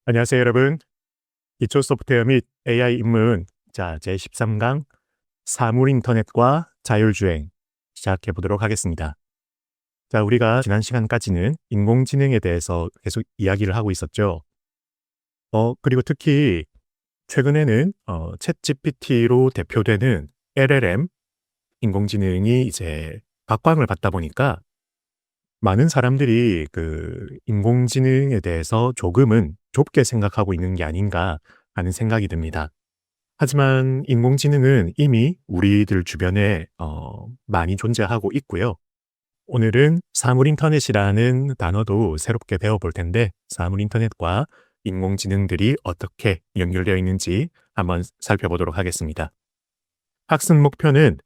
안녕하세요, 여러분. 기초 소프트웨어 및 AI 입문 제13강 사물 인터넷과 자율주행 시작해 보도록 하겠습니다. 우리가 지난 시간까지는 인공지능에 대해서 계속 이야기를 하고 있었죠. 그리고 특히 최근에는 챗GPT로 대표되는 LLM 인공지능이 이제 각광을 받다 보니까 많은 사람들이 그 인공지능에 대해서 조금은 좁게 생각하고 있는 게 아닌가 하는 생각이 듭니다. 하지만 인공지능은 이미 우리들 주변에 많이 존재하고 있고요. 오늘은 사물인터넷이라는 단어도 새롭게 배워볼 텐데 사물인터넷과 인공지능들이 어떻게 연결되어 있는지 한번 살펴보도록 하겠습니다. 학습 목표는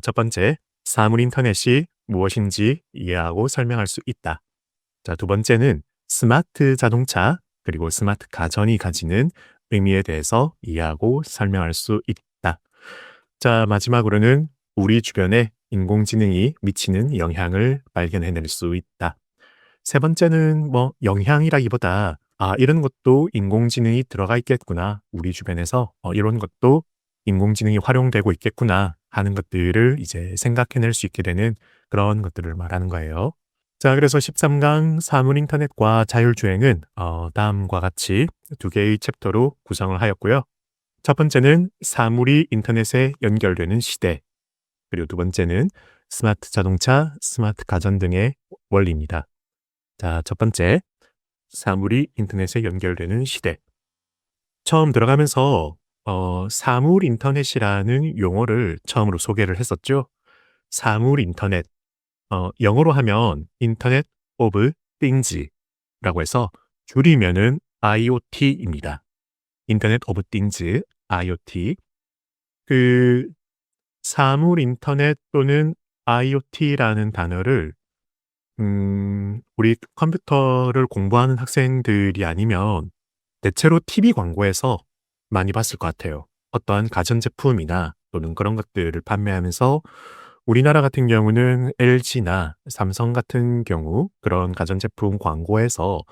첫 번째, 사물인터넷이 무엇인지 이해하고 설명할 수 있다. 두 번째는 스마트 자동차 그리고 스마트 가전이 가지는 의미에 대해서 이해하고 설명할 수 있다. 마지막으로는 우리 주변에 인공지능이 미치는 영향을 발견해낼 수 있다. 세 번째는 영향이라기보다 이런 것도 인공지능이 들어가 있겠구나. 우리 주변에서 이런 것도 인공지능이 활용되고 있겠구나 하는 것들을 이제 생각해낼 수 있게 되는 그런 것들을 말하는 거예요. 그래서 13강 사물인터넷과 자율주행은 다음과 같이 두 개의 챕터로 구성을 하였고요. 첫 번째는 사물이 인터넷에 연결되는 시대, 그리고 두 번째는 스마트 자동차, 스마트 가전 등의 원리입니다. 첫 번째, 사물이 인터넷에 연결되는 시대. 처음 들어가면서 사물 인터넷이라는 용어를 처음으로 소개를 했었죠. 사물 인터넷. 영어로 하면 인터넷 오브 띵즈라고 해서 줄이면은 IoT입니다. 인터넷 오브 띵즈, IoT. 그 사물 인터넷 또는 IoT라는 단어를 우리 컴퓨터를 공부하는 학생들이 아니면 대체로 TV 광고에서 많이 봤을 것 같아요. 어떠한 가전제품이나 또는 그런 것들을 판매하면서 우리나라 같은 경우는 LG나 삼성 같은 경우 그런 가전제품 광고에서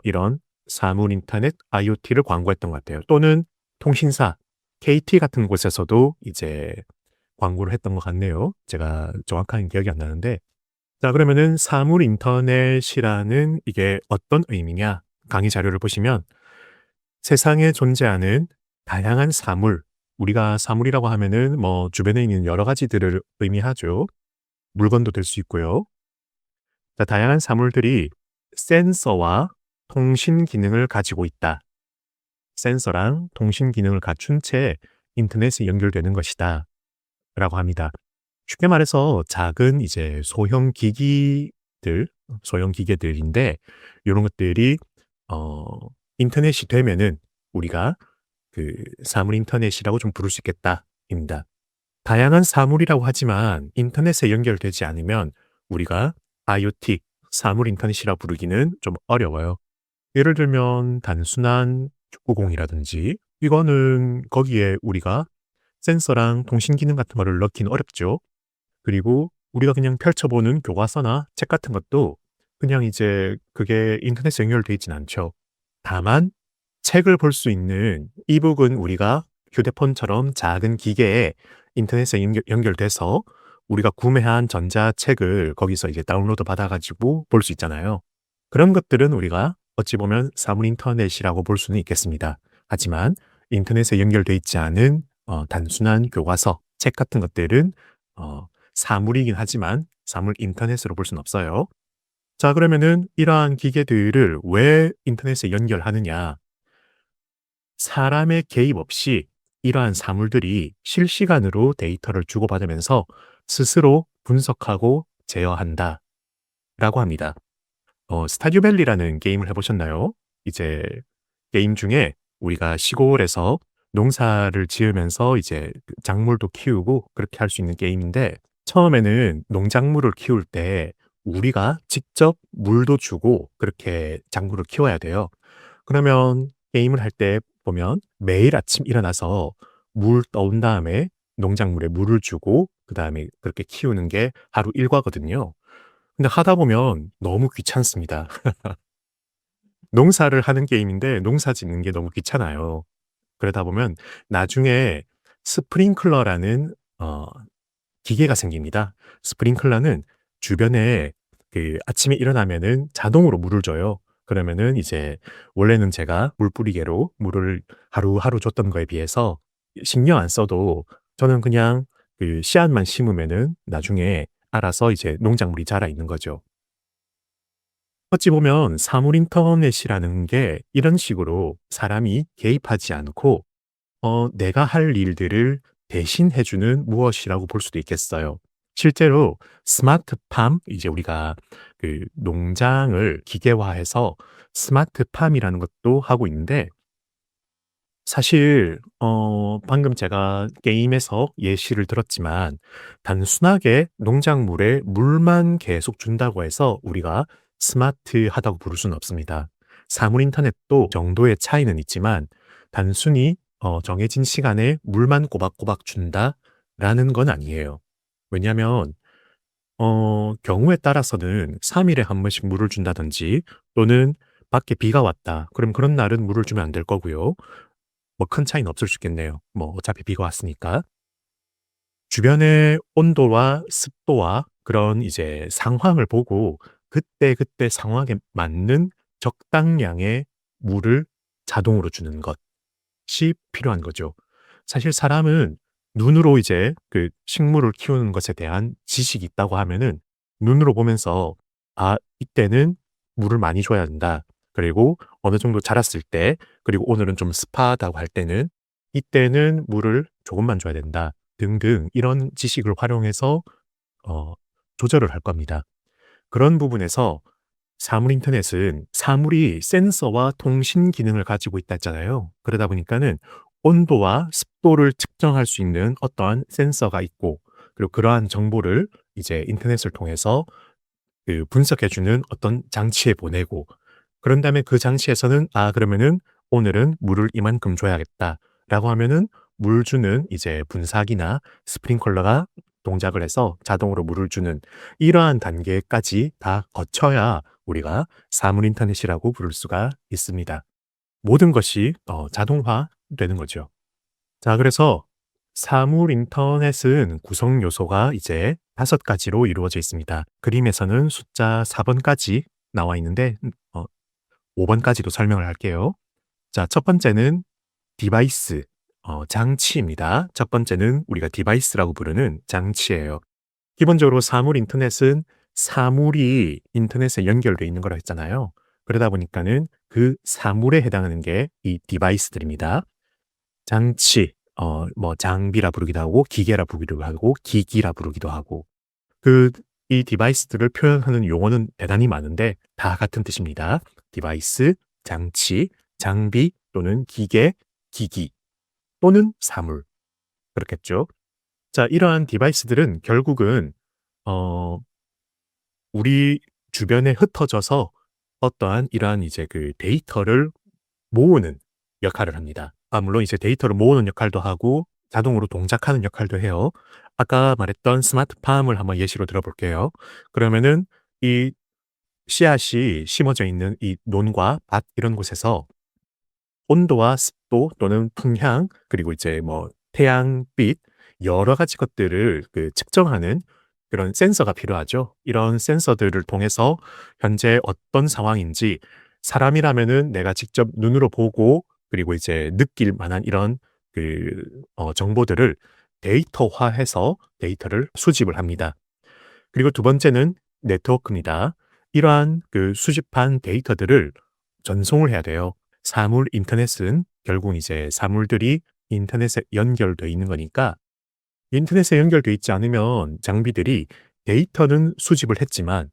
이런 사물 인터넷 IoT를 광고했던 것 같아요. 또는 통신사 KT 같은 곳에서도 이제 광고를 했던 것 같네요. 제가 정확한 기억이 안 나는데. 그러면은 사물 인터넷이라는 이게 어떤 의미냐? 강의 자료를 보시면 세상에 존재하는 다양한 사물, 우리가 사물이라고 하면은 주변에 있는 여러 가지들을 의미하죠. 물건도 될 수 있고요. 다양한 사물들이 센서와 통신 기능을 가지고 있다. 센서랑 통신 기능을 갖춘 채 인터넷에 연결되는 것이다. 라고 합니다. 쉽게 말해서 작은 이제 소형 기계들인데 요런 것들이 어 인터넷이 되면은 우리가 그 사물 인터넷이라고 좀 부를 수 있겠다입니다. 다양한 사물이라고 하지만 인터넷에 연결되지 않으면 우리가 IoT, 사물 인터넷이라 부르기는 좀 어려워요. 예를 들면 단순한 축구공이라든지 이거는 거기에 우리가 센서랑 통신 기능 같은 거를 넣기는 어렵죠. 그리고 우리가 그냥 펼쳐보는 교과서나 책 같은 것도 그냥 이제 그게 인터넷에 연결돼 있진 않죠. 다만 책을 볼 수 있는 이북은 우리가 휴대폰처럼 작은 기계에 인터넷에 연결돼서 우리가 구매한 전자책을 거기서 이제 다운로드 받아 가지고 볼 수 있잖아요. 그런 것들은 우리가 어찌 보면 사물 인터넷이라고 볼 수는 있겠습니다. 하지만 인터넷에 연결돼 있지 않은 단순한 교과서, 책 같은 것들은 사물이긴 하지만 사물 인터넷으로 볼 수는 없어요. 그러면은 이러한 기계들을 왜 인터넷에 연결하느냐? 사람의 개입 없이 이러한 사물들이 실시간으로 데이터를 주고받으면서 스스로 분석하고 제어한다라고 합니다. 스타듀 밸리라는 게임을 해보셨나요? 이제 게임 중에 우리가 시골에서 농사를 지으면서 이제 그 작물도 키우고 그렇게 할 수 있는 게임인데 처음에는 농작물을 키울 때 우리가 직접 물도 주고 그렇게 작물을 키워야 돼요. 그러면 게임을 할 때 보면 매일 아침 일어나서 물 떠온 다음에 농작물에 물을 주고 그다음에 그렇게 키우는 게 하루 일과거든요. 근데 하다 보면 너무 귀찮습니다. 농사를 하는 게임인데 농사 짓는 게 너무 귀찮아요. 그러다 보면 나중에 스프링클러라는 기계가 생깁니다. 스프링클러는 주변에 그 아침에 일어나면은 자동으로 물을 줘요. 그러면은 이제 원래는 제가 물 뿌리개로 물을 하루하루 줬던 거에 비해서 신경 안 써도 저는 그냥 그 씨앗만 심으면은 나중에 알아서 이제 농작물이 자라 있는 거죠. 어찌 보면 사물 인터넷이라는 게 이런 식으로 사람이 개입하지 않고 내가 할 일들을 대신해 주는 무엇이라고 볼 수도 있겠어요. 실제로 스마트팜, 이제 우리가 그 농장을 기계화해서 스마트팜이라는 것도 하고 있는데, 사실 방금 제가 게임에서 예시를 들었지만 단순하게 농작물에 물만 계속 준다고 해서 우리가 스마트하다고 부를 수는 없습니다. 사물 인터넷도 정도의 차이는 있지만 단순히 정해진 시간에 물만 꼬박꼬박 준다라는 건 아니에요. 왜냐하면 경우에 따라서는 3 일에 한 번씩 물을 준다든지, 또는 밖에 비가 왔다. 그럼 그런 날은 물을 주면 안 될 거고요. 뭐 큰 차이는 없을 수 있겠네요. 뭐 어차피 비가 왔으니까. 주변의 온도와 습도와 그런 이제 상황을 보고 그때그때 상황에 맞는 적당량의 물을 자동으로 주는 것이 필요한 거죠. 사실 사람은 눈으로 이제 그 식물을 키우는 것에 대한 지식이 있다고 하면은 눈으로 보면서 '아, 이때는 물을 많이 줘야 된다.' 그리고 어느 정도 자랐을 때, 그리고 오늘은 좀 습하다고 할 때는 '이때는 물을 조금만 줘야 된다.' 등등 이런 지식을 활용해서 어 조절을 할 겁니다. 그런 부분에서 사물 인터넷은 사물이 센서와 통신 기능을 가지고 있다 했잖아요. 그러다 보니까는 온도와 습도를 측정할 수 있는 어떠한 센서가 있고, 그리고 그러한 정보를 이제 인터넷을 통해서 그 분석해 주는 어떤 장치에 보내고, 그런 다음에 그 장치에서는 '아, 그러면은 오늘은 물을 이만큼 줘야겠다.'라고 하면은 물 주는 이제 분사기나 스프링클러가 동작을 해서 자동으로 물을 주는 이러한 단계까지 다 거쳐야 우리가 사물 인터넷이라고 부를 수가 있습니다. 모든 것이 자동화되는 거죠. 자, 그래서 사물 인터넷은 구성 요소가 이제 5가지로 이루어져 있습니다. 그림에서는 숫자 4번까지 나와 있는데 5번까지도 설명을 할게요. 자, 첫 번째는 디바이스, 장치입니다. 첫 번째는 우리가 디바이스라고 부르는 장치예요. 기본적으로 사물 인터넷은 사물이 인터넷에 연결돼 있는 거라 했잖아요. 그러다 보니까는 그 사물에 해당하는 게 이 디바이스들입니다. 장치, 뭐 장비라 부르기도 하고 기계라 부르기도 하고 기기라 부르기도 하고, 그 이 디바이스들을 표현하는 용어는 대단히 많은데 다 같은 뜻입니다. 디바이스, 장치, 장비 또는 기계, 기기 또는 사물, 그렇겠죠. 자, 이러한 디바이스들은 결국은 어 우리 주변에 흩어져서 어떠한 이러한 이제 그 데이터를 모으는 역할을 합니다. 물론 이제 데이터를 모으는 역할도 하고 자동으로 동작하는 역할도 해요. 아까 말했던 스마트팜을 한번 예시로 들어볼게요. 그러면은 이 씨앗이 심어져 있는 이 논과 밭 이런 곳에서 온도와 습도 또는 풍향, 그리고 이제 뭐 태양빛, 여러 가지 것들을 그 측정하는 그런 센서가 필요하죠. 이런 센서들을 통해서 현재 어떤 상황인지, 사람이라면은 내가 직접 눈으로 보고 그리고 이제 느낄 만한 이런 그 정보들을 데이터화해서 데이터를 수집을 합니다. 그리고 두 번째는 네트워크입니다. 이러한 그 수집한 데이터들을 전송을 해야 돼요. 사물 인터넷은 결국 이제 사물들이 인터넷에 연결돼 있는 거니까, 인터넷에 연결돼 있지 않으면 장비들이 데이터는 수집을 했지만,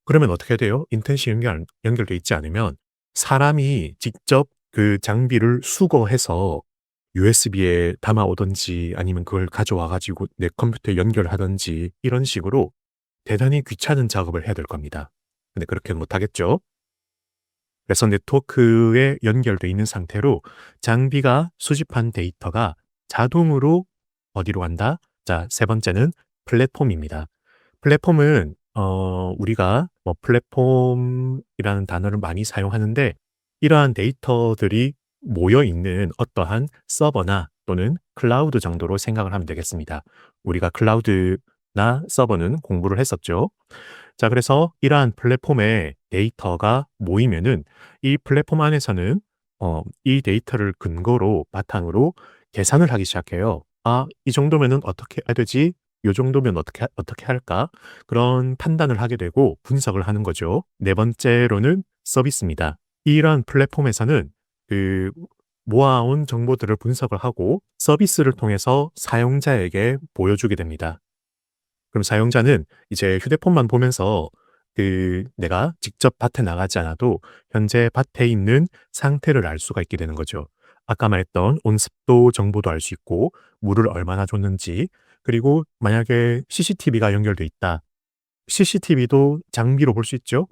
그러면 어떻게 돼요? 인터넷이 연결돼 있지 않으면 사람이 직접 그 장비를 수거해서 USB에 담아오든지 아니면 그걸 가져와 가지고 내 컴퓨터에 연결하든지 이런 식으로 대단히 귀찮은 작업을 해야 될 겁니다. 근데 그렇게는 못 하겠죠. 그래서 네트워크에 연결돼 있는 상태로 장비가 수집한 데이터가 자동으로 어디로 간다? 자, 세 번째는 플랫폼입니다. 플랫폼은 우리가 뭐 플랫폼이라는 단어를 많이 사용하는데 이러한 데이터들이 모여 있는 어떠한 서버나 또는 클라우드 정도로 생각을 하면 되겠습니다. 우리가 클라우드나 서버는 공부를 했었죠. 자, 그래서 이러한 플랫폼에 데이터가 모이면은 이 플랫폼 안에서는 이 데이터를 근거로 바탕으로 계산을 하기 시작해요. 아, 이 정도면은 어떻게 해야 되지? 요 정도면 어떻게 할까? 그런 판단을 하게 되고 분석을 하는 거죠. 네 번째로는 서비스입니다. 이러한 플랫폼에서는 그 모아온 정보들을 분석을 하고 서비스를 통해서 사용자에게 보여주게 됩니다. 그럼 사용자는 이제 휴대폰만 보면서 내가 직접 밭에 나가지 않아도 현재 밭에 있는 상태를 알 수가 있게 되는 거죠. 아까 말했던 온습도 정보도 알 수 있고, 물을 얼마나 줬는지, 그리고 만약에 CCTV가 연결돼 있다. CCTV도 장비로 볼 수 있죠.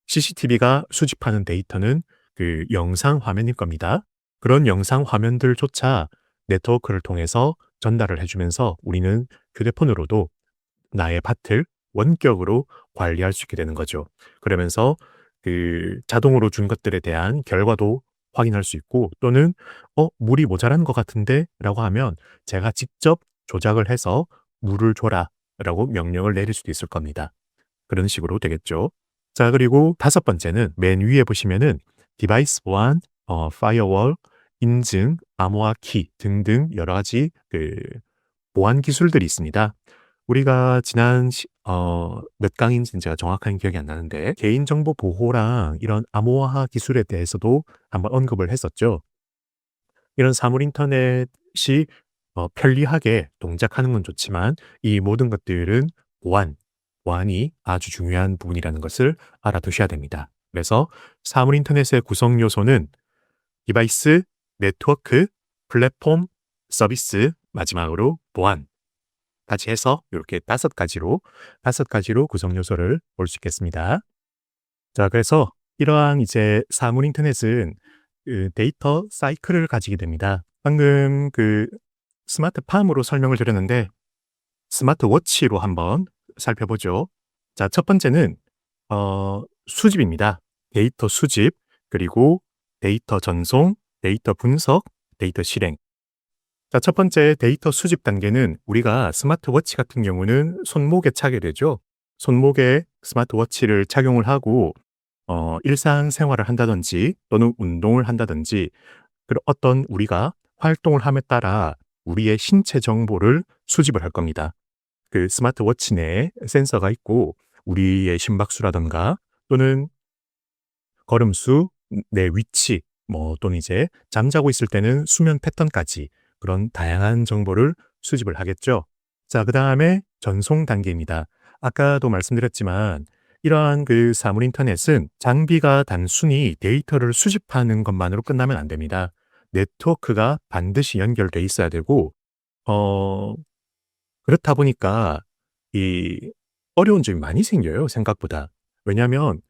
CCTV가 수집하는 데이터는 그 영상 화면일 겁니다. 그런 영상 화면들조차 네트워크를 통해서 전달을 해주면서 우리는 휴대폰으로도 나의 밭을 원격으로 관리할 수 있게 되는 거죠. 그러면서 자동으로 준 것들에 대한 결과도 확인할 수 있고, 또는 물이 모자란 것 같은데 라고 하면 제가 직접 조작을 해서 물을 줘라 라고 명령을 내릴 수도 있을 겁니다. 그런 식으로 되겠죠. 자, 그리고 다섯 번째는 맨 위에 보시면은 디바이스 보안, 파이어월, 인증, 암호화 키 등등 여러 가지 보안 기술들이 있습니다. 우리가 지난 몇 강인지는 제가 정확한 기억이 안 나는데 개인정보 보호랑 이런 암호화 기술에 대해서도 한번 언급을 했었죠. 이런 사물 인터넷이 편리하게 동작하는 건 좋지만 이 모든 것들은 보안이 아주 중요한 부분이라는 것을 알아두셔야 됩니다. 그래서 사물 인터넷의 구성 요소는 디바이스, 네트워크, 플랫폼, 서비스, 마지막으로 보안 까지 해서 이렇게 다섯 가지로 구성 요소를 볼 수 있겠습니다. 자, 그래서 이러한 이제 사물 인터넷은 데이터 사이클을 가지게 됩니다. 방금 스마트팜으로 설명을 드렸는데 스마트워치로 한번 살펴보죠. 자, 첫 번째는 수집입니다. 데이터 수집, 그리고 데이터 전송, 데이터 분석, 데이터 실행. 자, 첫 번째 데이터 수집 단계는 우리가 스마트워치 같은 경우는 손목에 차게 되죠. 손목에 스마트워치를 착용을 하고 일상생활을 한다든지 또는 운동을 한다든지 어떤 우리가 활동을 함에 따라 우리의 신체 정보를 수집을 할 겁니다. 그 스마트워치 내에 센서가 있고 우리의 심박수라든가 또는 걸음수, 내 위치, 또는 이제 잠자고 있을 때는 수면 패턴까지 그런 다양한 정보를 수집을 하겠죠. 자, 그 다음에 전송 단계입니다. 아까도 말씀드렸지만 이러한 사물 인터넷은 장비가 단순히 데이터를 수집하는 것만으로 끝나면 안 됩니다. 네트워크가 반드시 연결돼 있어야 되고, 그렇다 보니까 이 어려운 점이 많이 생겨요, 생각보다. 왜냐하면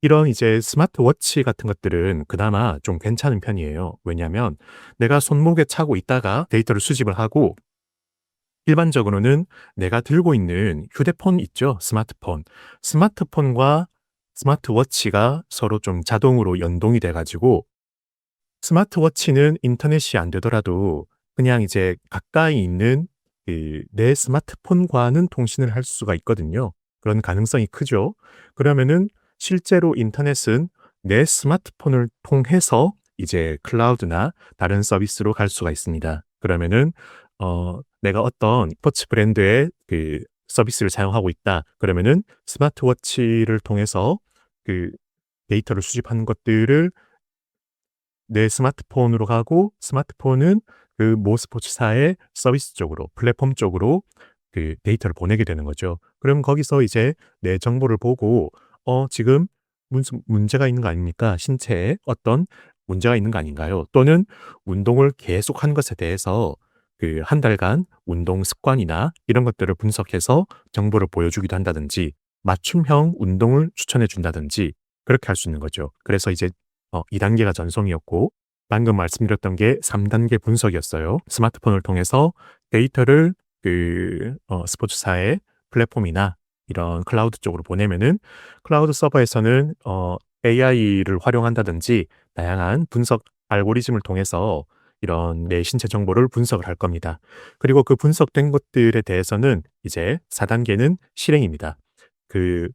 이런 이제 스마트워치 같은 것들은 그나마 좀 괜찮은 편이에요. 왜냐하면 내가 손목에 차고 있다가 데이터를 수집을 하고 일반적으로는 내가 들고 있는 휴대폰 있죠? 스마트폰. 스마트폰과 스마트워치가 서로 좀 자동으로 연동이 돼 가지고 스마트워치는 인터넷이 안 되더라도 그냥 이제 가까이 있는 내 스마트폰과는 통신을 할 수가 있거든요. 그런 가능성이 크죠. 그러면은 실제로 인터넷은 내 스마트폰을 통해서 이제 클라우드나 다른 서비스로 갈 수가 있습니다. 그러면은 내가 어떤 스포츠 브랜드의 서비스를 사용하고 있다. 그러면은 스마트워치를 통해서 데이터를 수집하는 것들을 내 스마트폰으로 가고 스마트폰은 모 스포츠사의 서비스 쪽으로, 플랫폼 쪽으로 데이터를 보내게 되는 거죠. 그럼 거기서 이제 내 정보를 보고 지금 무슨 문제가 있는 거 아닙니까? 신체에 어떤 문제가 있는 거 아닌가요? 또는 운동을 계속한 것에 대해서 한 달간 운동 습관이나 이런 것들을 분석해서 정보를 보여주기도 한다든지 맞춤형 운동을 추천해 준다든지 그렇게 할 수 있는 거죠. 그래서 이제 2단계가 전송이었고 방금 말씀드렸던 게 3단계 분석이었어요. 스마트폰을 통해서 데이터를 스포츠사의 플랫폼이나 이런 클라우드 쪽으로 보내면은 클라우드 서버에서는 AI를 활용한다든지 다양한 분석 알고리즘을 통해서 이런 내 신체 정보를 분석을 할 겁니다. 그리고 그 분석된 것들에 대해서는 이제 4단계는 실행입니다. 그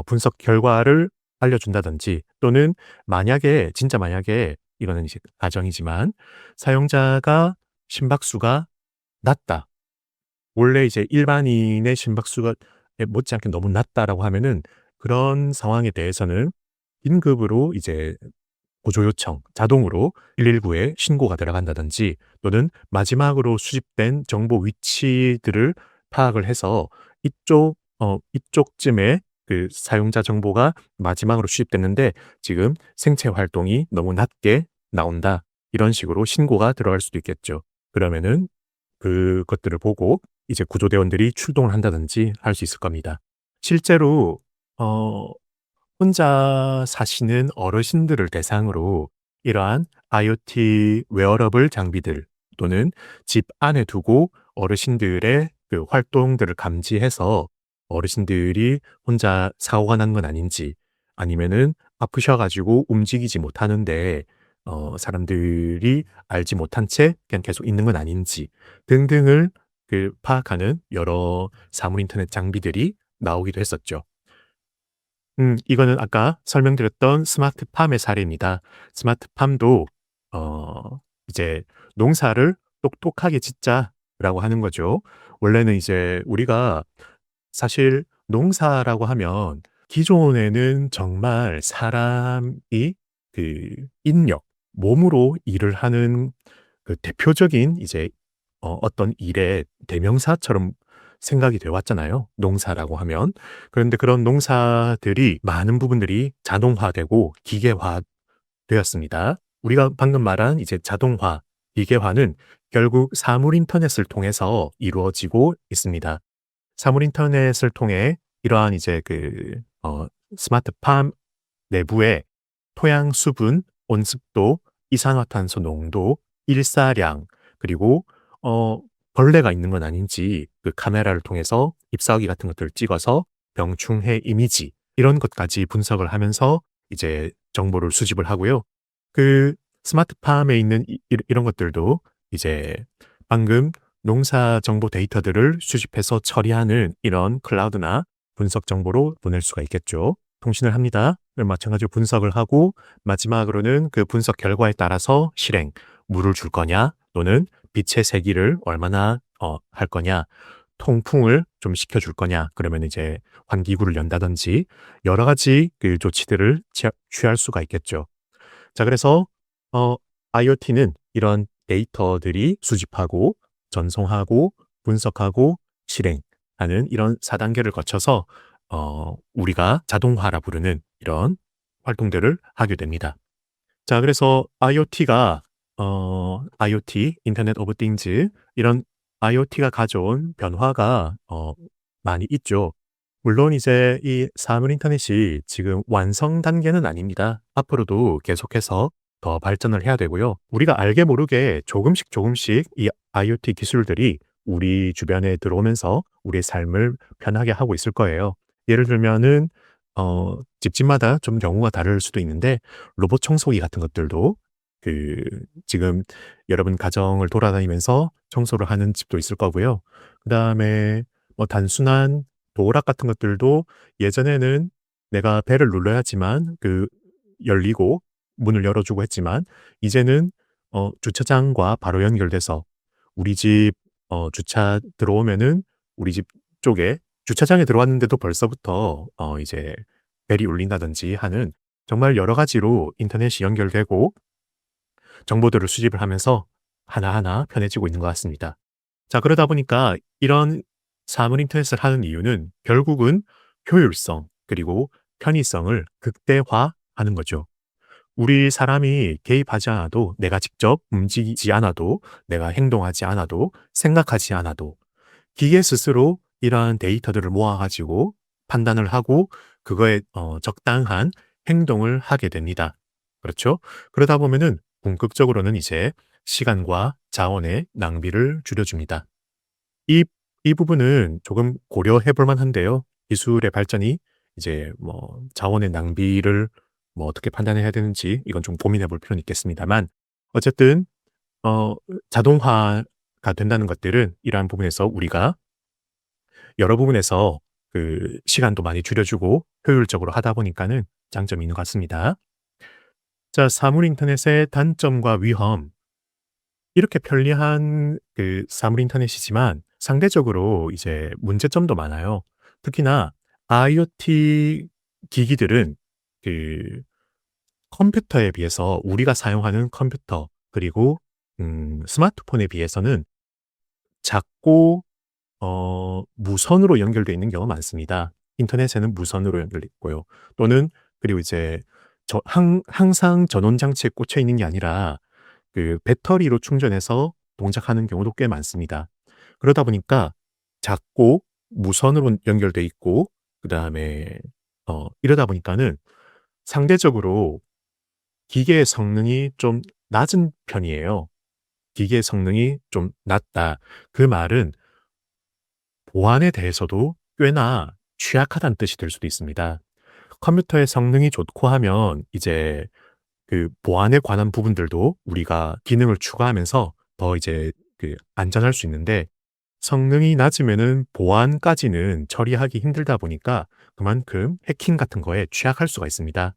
분석 결과를 알려준다든지 또는 만약에 진짜 만약에 이거는 이제 가정이지만 사용자가 심박수가 낮다. 원래 이제 일반인의 심박수가 못지않게 너무 낮다라고 하면은 그런 상황에 대해서는 긴급으로 이제 구조 요청, 자동으로 119에 신고가 들어간다든지 또는 마지막으로 수집된 정보 위치들을 파악을 해서 이쪽쯤에 그 사용자 정보가 마지막으로 수집됐는데 지금 생체 활동이 너무 낮게 나온다. 이런 식으로 신고가 들어갈 수도 있겠죠. 그러면은 그것들을 보고 이제 구조대원들이 출동을 한다든지 할 수 있을 겁니다. 실제로 어 혼자 사시는 어르신들을 대상으로 이러한 IoT 웨어러블 장비들 또는 집 안에 두고 어르신들의 그 활동들을 감지해서 어르신들이 혼자 사고가 난 건 아닌지 아니면은 아프셔 가지고 움직이지 못하는데 사람들이 알지 못한 채 그냥 계속 있는 건 아닌지 등등을 파악하는 여러 사물 인터넷 장비들이 나오기도 했었죠. 이거는 아까 설명드렸던 스마트팜의 사례입니다. 스마트팜도 이제 농사를 똑똑하게 짓자라고 하는 거죠. 원래는 이제 우리가 사실 농사라고 하면 기존에는 정말 사람이 인력, 몸으로 일을 하는 그 대표적인 이제 어떤 일의 대명사처럼 생각이 되어 왔잖아요, 농사라고 하면. 그런데 그런 농사들이 많은 부분들이 자동화되고 기계화되었습니다. 우리가 방금 말한 이제 자동화, 기계화는 결국 사물 인터넷을 통해서 이루어지고 있습니다. 사물 인터넷을 통해 이러한 이제 스마트팜 내부에 토양 수분, 온습도, 이산화탄소 농도, 일사량, 그리고 벌레가 있는 건 아닌지 그 카메라를 통해서 잎사귀 같은 것들을 찍어서 병충해 이미지 이런 것까지 분석을 하면서 이제 정보를 수집을 하고요. 그 스마트팜에 있는 이런 것들도 이제 방금 농사 정보 데이터들을 수집해서 처리하는 이런 클라우드나 분석 정보로 보낼 수가 있겠죠. 통신을 합니다. 마찬가지로 분석을 하고 마지막으로는 그 분석 결과에 따라서 실행, 물을 줄 거냐 또는 빛의 세기를 얼마나 할 거냐, 통풍을 좀 시켜줄 거냐, 그러면 이제 환기구를 연다든지 여러 가지 그 조치들을 취할 수가 있겠죠. 자, 그래서 IoT는 이런 데이터들이 수집하고 전송하고 분석하고 실행하는 이런 4단계를 거쳐서 우리가 자동화라 부르는 이런 활동들을 하게 됩니다. 자, 그래서 IoT가 IoT, 인터넷 오브 띵즈 이런 IoT가 가져온 변화가 많이 있죠. 물론 이제 이 사물 인터넷이 지금 완성 단계는 아닙니다. 앞으로도 계속해서 더 발전을 해야 되고요. 우리가 알게 모르게 조금씩 이 IoT 기술들이 우리 주변에 들어오면서 우리의 삶을 편하게 하고 있을 거예요. 예를 들면은 집집마다 좀 경우가 다를 수도 있는데 로봇 청소기 같은 것들도 지금 여러분 가정을 돌아다니면서 청소를 하는 집도 있을 거고요. 그다음에 뭐 단순한 도어락 같은 것들도 예전에는 내가 벨을 눌러야지만 열리고 문을 열어주고 했지만 이제는 주차장과 바로 연결돼서 우리 집 주차 들어오면은 우리 집 쪽에 주차장에 들어왔는데도 벌써부터 이제 벨이 울린다든지 하는 정말 여러 가지로 인터넷이 연결되고 정보들을 수집을 하면서 하나하나 편해지고 있는 것 같습니다. 자, 그러다 보니까 이런 사물 인터넷을 하는 이유는 결국은 효율성 그리고 편의성을 극대화하는 거죠. 우리 사람이 개입하지 않아도 내가 직접 움직이지 않아도 내가 행동하지 않아도 생각하지 않아도 기계 스스로 이러한 데이터들을 모아가지고 판단을 하고 그거에 적당한 행동을 하게 됩니다. 그렇죠? 그러다 보면은 궁극적으로는 이제 시간과 자원의 낭비를 줄여줍니다. 이, 이 부분은 조금 고려해 볼 만한데요. 기술의 발전이 이제 뭐 자원의 낭비를 뭐 어떻게 판단해야 되는지 이건 좀 고민해 볼 필요는 있겠습니다만 어쨌든 자동화가 된다는 것들은 이러한 부분에서 우리가 여러 부분에서 그 시간도 많이 줄여 주고 효율적으로 하다 보니까는 장점이 있는 것 같습니다. 자, 사물 인터넷의 단점과 위험. 이렇게 편리한 그 사물 인터넷이지만 상대적으로 이제 문제점도 많아요. 특히나 IoT 기기들은 그 컴퓨터에 비해서 우리가 사용하는 컴퓨터 그리고 스마트폰에 비해서는 작고 무선으로 연결되어 있는 경우가 많습니다. 인터넷에는 무선으로 연결돼 있고요. 또는 그리고 이제 항상 전원 장치에 꽂혀 있는 게 아니라 그 배터리로 충전해서 동작하는 경우도 꽤 많습니다. 그러다 보니까 작고 무선으로 연결돼 있고 그다음에 이러다 보니까는 상대적으로 기계의 성능이 좀 낮은 편이에요. 기계의 성능이 좀 낮다. 그 말은 보안에 대해서도 꽤나 취약하다는 뜻이 될 수도 있습니다. 컴퓨터의 성능이 좋고 하면 이제 그 보안에 관한 부분들도 우리가 기능을 추가하면서 더 이제 그 안전할 수 있는데 성능이 낮으면은 보안까지는 처리하기 힘들다 보니까 그만큼 해킹 같은 거에 취약할 수가 있습니다.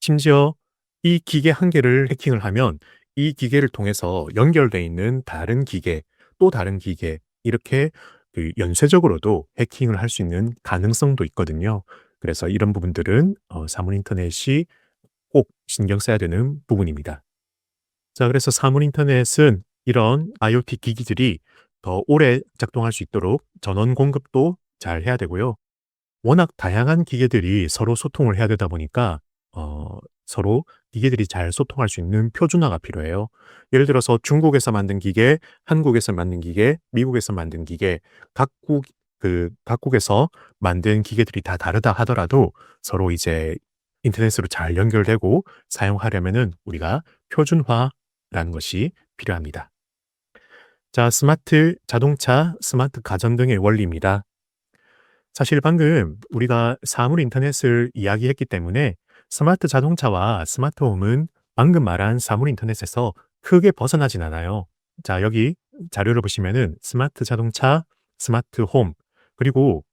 심지어 이 기계 한 개를 해킹을 하면 이 기계를 통해서 연결돼 있는 다른 기계, 또 다른 기계 이렇게 그 연쇄적으로도 해킹을 할 수 있는 가능성도 있거든요. 그래서 이런 부분들은 사물 인터넷이 꼭 신경 써야 되는 부분입니다. 자, 그래서 사물 인터넷은 이런 IoT 기기들이 더 오래 작동할 수 있도록 전원 공급도 잘 해야 되고요. 워낙 다양한 기계들이 서로 소통을 해야 되다 보니까 서로 기계들이 잘 소통할 수 있는 표준화가 필요해요. 예를 들어서 중국에서 만든 기계, 한국에서 만든 기계, 미국에서 만든 기계, 각국에서 만든 기계들이 다 다르다 하더라도 서로 이제 인터넷으로 잘 연결되고 사용하려면은 우리가 표준화라는 것이 필요합니다. 자, 스마트 자동차, 스마트 가전 등의 원리입니다. 사실 방금 우리가 사물 인터넷을 이야기했기 때문에 스마트 자동차와 스마트 홈은 방금 말한 사물 인터넷에서 크게 벗어나진 않아요. 자, 여기 자료를 보시면은 스마트 자동차, 스마트 홈, 그리고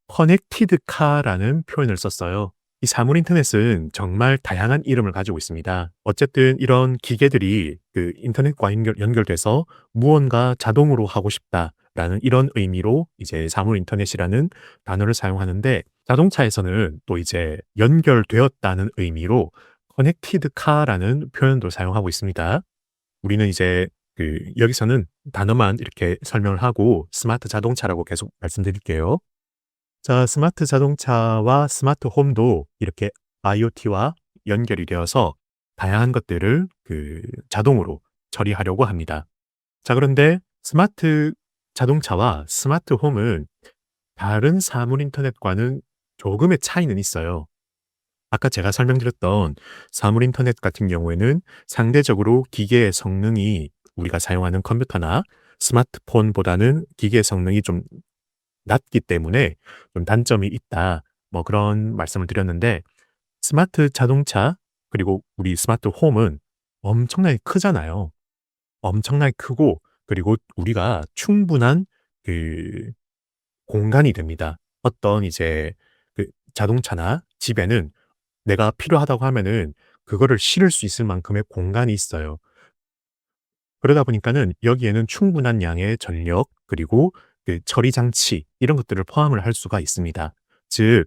커넥티드 카라는 표현을 썼어요. 이 사물 인터넷은 정말 다양한 이름을 가지고 있습니다. 어쨌든 이런 기계들이 그 인터넷과 연결돼서 무언가 자동으로 하고 싶다라는 이런 의미로 이제 사물 인터넷이라는 단어를 사용하는데 자동차에서는 또 이제 연결되었다는 의미로 커넥티드 카라는 표현도 사용하고 있습니다. 우리는 이제 그 여기서는 단어만 이렇게 설명을 하고 스마트 자동차라고 계속 말씀드릴게요. 자, 스마트 자동차와 스마트 홈도 이렇게 IoT와 연결이 되어서 다양한 것들을 그 자동으로 처리하려고 합니다. 자, 그런데 스마트 자동차와 스마트 홈은 다른 사물 인터넷과는 조금의 차이는 있어요. 아까 제가 설명드렸던 사물 인터넷 같은 경우에는 상대적으로 기계의 성능이 우리가 사용하는 컴퓨터나 스마트폰보다는 기계의 성능이 좀 낮기 때문에 좀 단점이 있다. 뭐 그런 말씀을 드렸는데 스마트 자동차 그리고 우리 스마트 홈은 엄청나게 크잖아요. 엄청나게 크고 그리고 우리가 충분한 그 공간이 됩니다. 어떤 이제 그 자동차나 집에는 내가 필요하다고 하면은 그거를 실을 수 있을 만큼의 공간이 있어요. 그러다 보니까는 여기에는 충분한 양의 전력 그리고 그 처리 장치 이런 것들을 포함을 할 수가 있습니다. 즉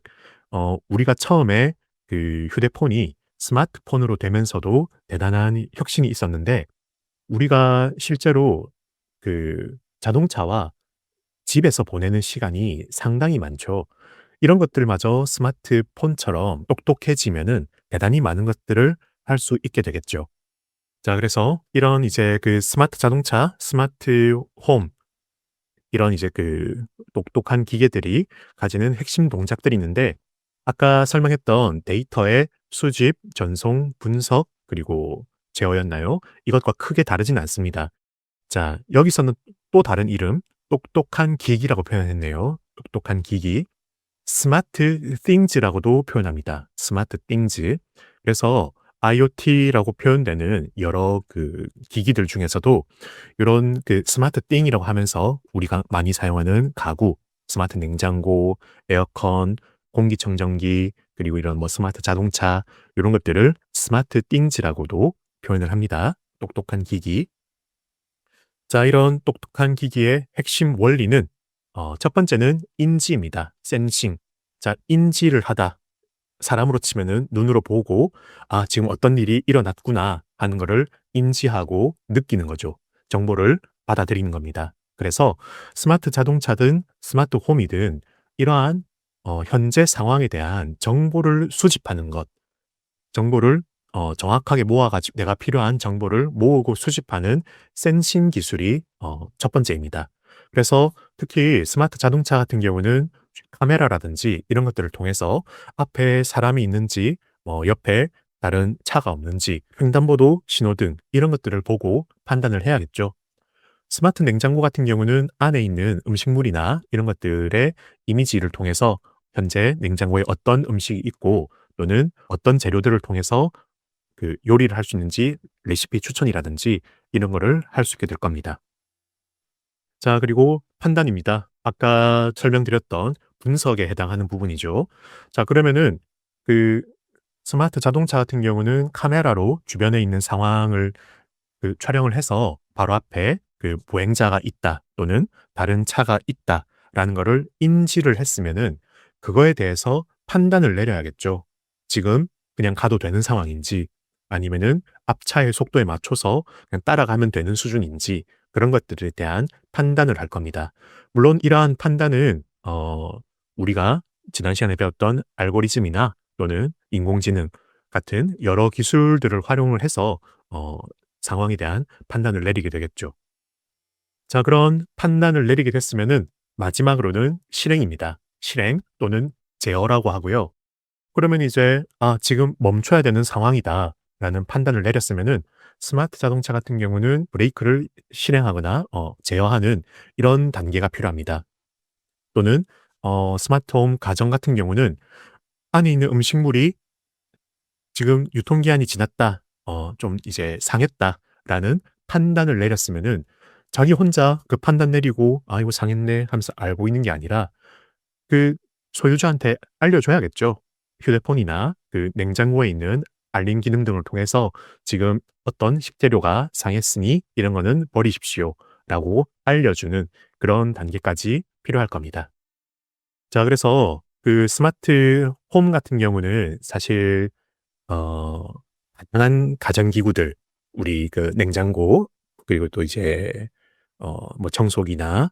우리가 처음에 그 휴대폰이 스마트폰으로 되면서도 대단한 혁신이 있었는데 우리가 실제로 그 자동차와 집에서 보내는 시간이 상당히 많죠. 이런 것들마저 스마트폰처럼 똑똑해지면은 대단히 많은 것들을 할 수 있게 되겠죠. 자, 그래서 이런 이제 그 스마트 자동차, 스마트 홈 이런 이제 그 똑똑한 기계들이 가지는 핵심 동작들이 있는데 아까 설명했던 데이터의 수집, 전송, 분석 그리고 제어였나요? 이것과 크게 다르진 않습니다. 자, 여기서는 또 다른 이름, 똑똑한 기기라고 표현했네요. 똑똑한 기기. 스마트 띵즈라고도 표현합니다. 스마트 띵즈. 그래서 IoT라고 표현되는 여러 그 기기들 중에서도 이런 그 스마트 띵이라고 하면서 우리가 많이 사용하는 가구, 스마트 냉장고, 에어컨, 공기청정기, 그리고 이런 뭐 스마트 자동차 이런 것들을 스마트 띵즈라고도 표현을 합니다. 똑똑한 기기. 자, 이런 똑똑한 기기의 핵심 원리는 첫 번째는 인지입니다. 센싱. 자, 인지를 하다. 사람으로 치면은 눈으로 보고 지금 어떤 일이 일어났구나 하는 거를 인지하고 느끼는 거죠. 정보를 받아들이는 겁니다. 그래서 스마트 자동차든 스마트 홈이든 이러한 현재 상황에 대한 정보를 수집하는 것, 정보를 정확하게 모아가지고 내가 필요한 정보를 모으고 수집하는 센싱 기술이 첫 번째입니다. 그래서 특히 스마트 자동차 같은 경우는 카메라라든지 이런 것들을 통해서 앞에 사람이 있는지, 옆에 다른 차가 없는지, 횡단보도 신호등 이런 것들을 보고 판단을 해야겠죠. 스마트 냉장고 같은 경우는 안에 있는 음식물이나 이런 것들의 이미지를 통해서 현재 냉장고에 어떤 음식이 있고 또는 어떤 재료들을 통해서 그 요리를 할 수 있는지 레시피 추천이라든지 이런 거를 할 수 있게 될 겁니다. 자, 그리고 판단입니다. 아까 설명드렸던 분석에 해당하는 부분이죠. 자, 그러면은 그 스마트 자동차 같은 경우는 카메라로 주변에 있는 상황을 그 촬영을 해서 바로 앞에 그 보행자가 있다 또는 다른 차가 있다라는 거를 인지를 했으면은 그거에 대해서 판단을 내려야겠죠. 지금 그냥 가도 되는 상황인지 아니면은 앞차의 속도에 맞춰서 그냥 따라가면 되는 수준인지 그런 것들에 대한 판단을 할 겁니다. 물론 이러한 판단은 우리가 지난 시간에 배웠던 알고리즘이나 또는 인공지능 같은 여러 기술들을 활용을 해서 어 상황에 대한 판단을 내리게 되겠죠. 자, 그런 판단을 내리게 됐으면은 마지막으로는 실행입니다. 실행 또는 제어라고 하고요. 그러면 이제 지금 멈춰야 되는 상황이다라는 판단을 내렸으면은 스마트 자동차 같은 경우는 브레이크를 실행하거나 제어하는 이런 단계가 필요합니다. 또는 스마트홈 가정 같은 경우는 안에 있는 음식물이 지금 유통기한이 지났다. 좀 이제 상했다라는 판단을 내렸으면은 자기 혼자 그 판단 내리고 '아 이거 상했네.' 하면서 알고 있는 게 아니라 그 소유주한테 알려줘야겠죠. 휴대폰이나 그 냉장고에 있는 알림 기능 등을 통해서 "지금 어떤 식재료가 상했으니 이런 거는 버리십시오."라고 알려주는 그런 단계까지 필요할 겁니다. 자, 그래서 그 스마트 홈 같은 경우는 사실 어 다양한 가전기구들 우리 그 냉장고 그리고 또 이제 뭐 청소기나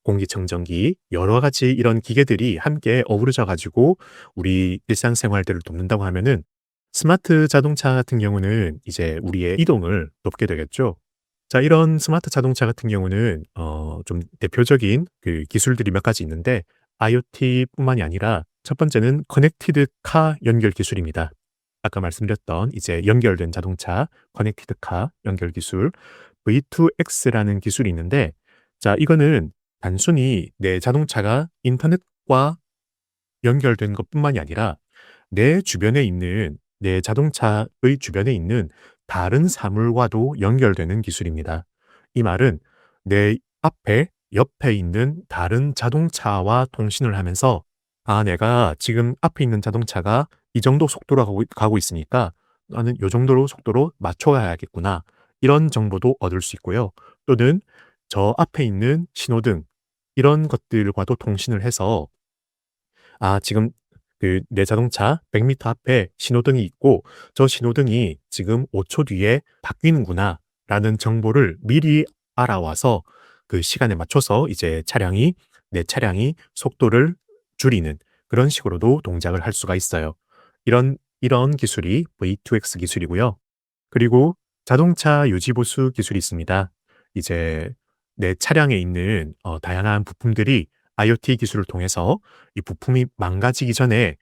공기청정기 여러 가지 이런 기계들이 함께 어우러져 가지고 우리 일상생활들을 돕는다고 하면은 스마트 자동차 같은 경우는 이제 우리의 이동을 돕게 되겠죠. 자, 이런 스마트 자동차 같은 경우는 좀 대표적인 그 기술들이 몇 가지 있는데 IoT뿐만이 아니라 첫 번째는 커넥티드 카 연결 기술입니다. 아까 말씀드렸던 이제 연결된 자동차 커넥티드 카 연결 기술 V2X라는 기술이 있는데 자, 이거는 단순히 내 자동차가 인터넷과 연결된 것뿐만이 아니라 내 주변에 있는 내 자동차의 주변에 있는 다른 사물과도 연결되는 기술입니다. 이 말은 내 앞에 옆에 있는 다른 자동차와 통신을 하면서 내가 지금 앞에 있는 자동차가 이 정도 속도로 가고 있으니까 나는 요 정도로 속도로 맞춰가야겠구나. 이런 정보도 얻을 수 있고요. 또는 저 앞에 있는 신호등 이런 것들과도 통신을 해서 지금 그 내 자동차 100 미터 앞에 신호등이 있고 저 신호등이 지금 5초 뒤에 바뀌는구나라는 정보를 미리 알아와서 그 시간에 맞춰서 이제 내 차량이 속도를 줄이는 그런 식으로도 동작을 할 수가 있어요. 이런 기술이 V2X 기술이고요. 그리고 자동차 유지 보수 기술이 있습니다. 이제 내 차량에 있는 다양한 부품들이 IoT 기술을 통해서 이 부품이 망가지기 전에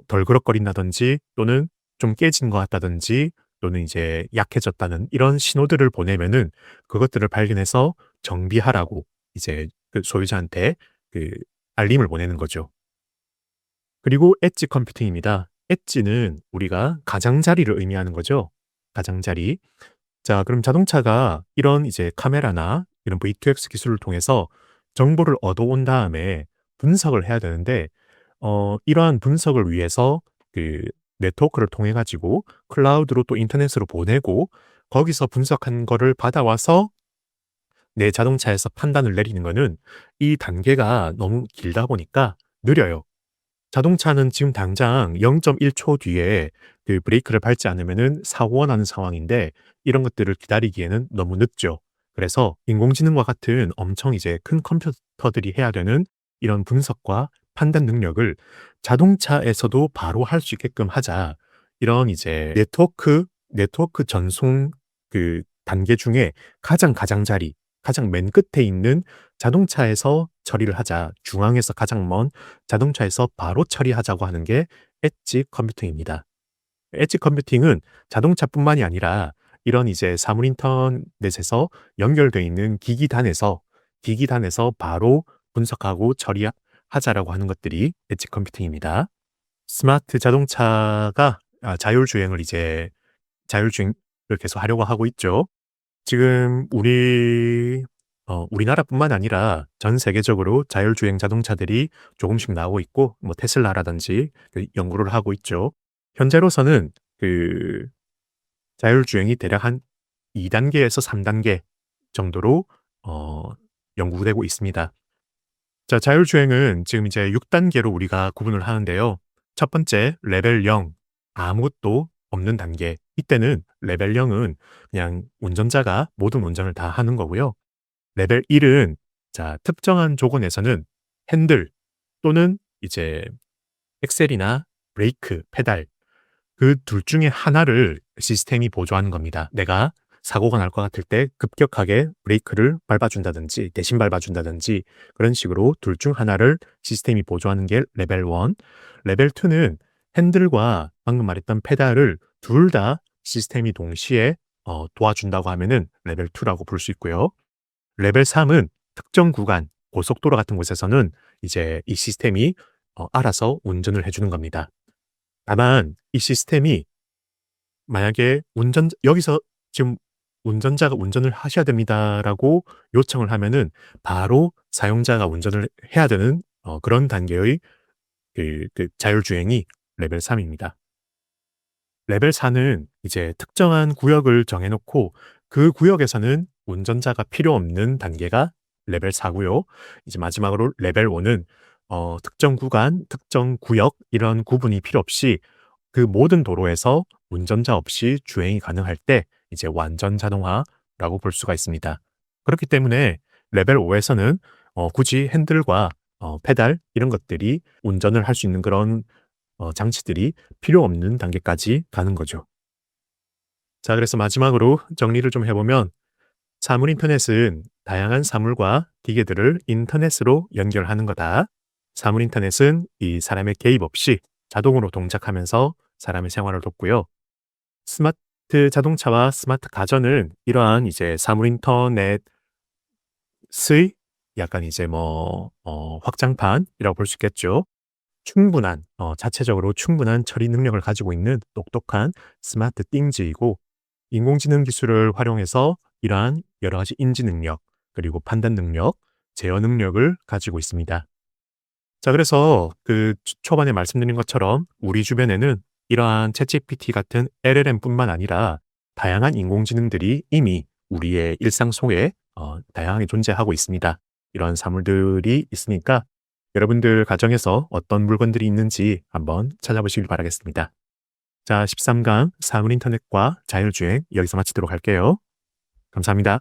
덜그럭거린다든지 또는 좀 깨진 것 같다든지 또는 이제 약해졌다는 이런 신호들을 보내면은 그것들을 발견해서 정비하라고 이제 그 소유자한테 그 알림을 보내는 거죠. 그리고 엣지 컴퓨팅입니다. 엣지는 우리가 가장자리를 의미하는 거죠. 가장자리. 자, 그럼 자동차가 이런 이제 카메라나 이런 V2X 기술을 통해서 정보를 얻어온 다음에 분석을 해야 되는데, 이러한 분석을 위해서 그 네트워크를 통해 가지고 클라우드로 또 인터넷으로 보내고 거기서 분석한 거를 받아와서 내 자동차에서 판단을 내리는 거는 이 단계가 너무 길다 보니까 느려요. 자동차는 지금 당장 0.1초 뒤에 그 브레이크를 밟지 않으면은 사고가 나는 상황인데 이런 것들을 기다리기에는 너무 늦죠. 그래서 인공지능과 같은 엄청 이제 큰 컴퓨터들이 해야 되는 이런 분석과 판단 능력을 자동차에서도 바로 할 수 있게끔 하자. 이런 이제 네트워크 전송 그 단계 중에 가장자리, 가장 맨 끝에 있는 자동차에서 처리를 하자. 중앙에서 가장 먼 자동차에서 바로 처리하자고 하는 게 엣지 컴퓨팅입니다. 엣지 컴퓨팅은 자동차뿐만이 아니라 이런 이제 사물 인터넷에서 연결되어 있는 기기단에서 바로 분석하고 처리하자라고 하는 것들이 엣지 컴퓨팅입니다. 스마트 자동차가 자율주행을 계속 하려고 하고 있죠. 지금 우리나라뿐만 아니라 전 세계적으로 자율주행 자동차들이 조금씩 나오고 있고, 뭐 테슬라라든지 그 연구를 하고 있죠. 현재로서는 그 자율주행이 대략 한 2단계에서 3단계 정도로 연구되고 있습니다. 자, 자율주행은 지금 이제 6단계로 우리가 구분을 하는데요. 첫 번째, 레벨 0, 아무것도 없는 단계. 이때는 레벨 0은 그냥 운전자가 모든 운전을 다 하는 거고요. 레벨 1은 자, 특정한 조건에서는 핸들 또는 이제 엑셀이나 브레이크, 페달 그 둘 중에 하나를 시스템이 보조하는 겁니다. 내가 사고가 날 것 같을 때 급격하게 브레이크를 밟아준다든지 대신 밟아준다든지 그런 식으로 둘 중 하나를 시스템이 보조하는 게 레벨 1. 레벨 2는 핸들과 방금 말했던 페달을 둘 다 시스템이 동시에 도와준다고 하면은 레벨 2라고 볼 수 있고요. 레벨 3은 특정 구간, 고속도로 같은 곳에서는 이제 이 시스템이 알아서 운전을 해주는 겁니다. 다만 이 시스템이 만약에 여기서 지금 운전자가 운전을 하셔야 됩니다라고 요청을 하면은 바로 사용자가 운전을 해야 되는 그런 단계의 그 자율주행이 레벨 3입니다. 레벨 4는 이제 특정한 구역을 정해놓고 그 구역에서는 운전자가 필요 없는 단계가 레벨 4고요. 이제 마지막으로 레벨 5는 특정 구간, 특정 구역 이런 구분이 필요 없이 그 모든 도로에서 운전자 없이 주행이 가능할 때 이제 완전 자동화라고 볼 수가 있습니다. 그렇기 때문에 레벨 5에서는 굳이 핸들과 페달 이런 것들이 운전을 할 수 있는 그런 장치들이 필요 없는 단계까지 가는 거죠. 자, 그래서 마지막으로 정리를 좀 해보면 사물 인터넷은 다양한 사물과 기계들을 인터넷으로 연결하는 거다. 사물 인터넷은 이 사람의 개입 없이 자동으로 동작하면서 사람의 생활을 돕고요. 스마트 자동차와 스마트 가전은 이러한 이제 사물 인터넷의 약간 이제 확장판이라고 볼 수 있겠죠. 자체적으로 충분한 처리 능력을 가지고 있는 똑똑한 스마트 띵즈이고 인공지능 기술을 활용해서 이러한 여러 가지 인지 능력, 그리고 판단 능력, 제어 능력을 가지고 있습니다. 자, 그래서 그 초반에 말씀드린 것처럼 우리 주변에는 이러한 챗GPT 같은 LLM뿐만 아니라 다양한 인공지능들이 이미 우리의 일상 속에 다양하게 존재하고 있습니다. 이런 사물들이 있으니까 여러분들 가정에서 어떤 물건들이 있는지 한번 찾아보시길 바라겠습니다. 자, 13강 사물 인터넷과 자율주행 여기서 마치도록 할게요. 감사합니다.